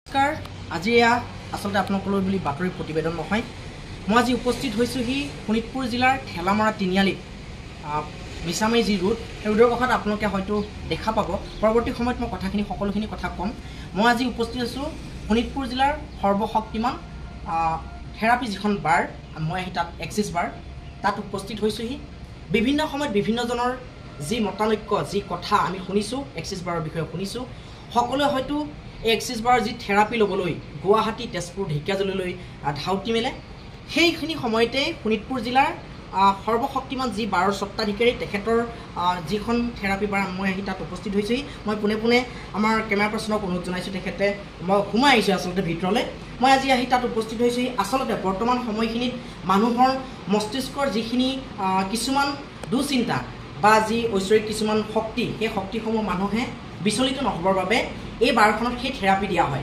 নমস্কাৰ আজি আসলতে আপোনালোকলৈ বুলি বাতৰি প্ৰতিবেদন নহয় মই আজি উপস্থিত হৈছোহি শোণিতপুৰ জিলাৰ ঠেলামৰা তিনিআলিত মিছামাৰী যি ৰোড সেই ৰোডৰ কাষত আপোনালোকে হয়তো দেখা পাব পৰৱৰ্তী সময়ত মই কথাখিনি সকলোখিনি কথা ক'ম মই আজি উপস্থিত আছোঁ শোণিতপুৰ জিলাৰ সৰ্বশক্তিমান থেৰাপি যিখন বাৰ মই আহি তাত এক্সিছ বাৰ তাত উপস্থিত হৈছোহি বিভিন্ন সময়ত বিভিন্নজনৰ যি মতানৈক্য যি কথা আমি শুনিছোঁ এক্সিছ বাৰৰ বিষয়ে শুনিছোঁ সকলোৱে হয়তো এক্সিছ বাৰ যি থেৰাপি ল'বলৈ গুৱাহাটী তেজপুৰ ঢেকিয়াজুলিলৈ ধাউতি মেলে সেইখিনি সময়তে শোণিতপুৰ জিলাৰ সৰ্বশক্তিমান যি বাৰৰ স্বত্বাধিকাৰী তেখেতৰ যিখন থেৰাপি বাৰ মই আহি তাত উপস্থিত হৈছোহি মই পোনে পোনে আমাৰ কেমেৰা পাৰ্চনক অনুৰোধ জনাইছোঁ তেখেতে মই সোমাই আহিছোঁ আচলতে ভিতৰলৈ মই আজি আহি তাত উপস্থিত হৈছোহি আচলতে বৰ্তমান সময়খিনিত মানুহৰ মস্তিষ্কৰ যিখিনি কিছুমান দুচিন্তা বা যি ঐশ্বৰিক কিছুমান শক্তি সেই শক্তিসমূহ মানুহে বিচলিত নহবৰ বাবে এই বাৰখনত সেই থেৰাপি দিয়া হয়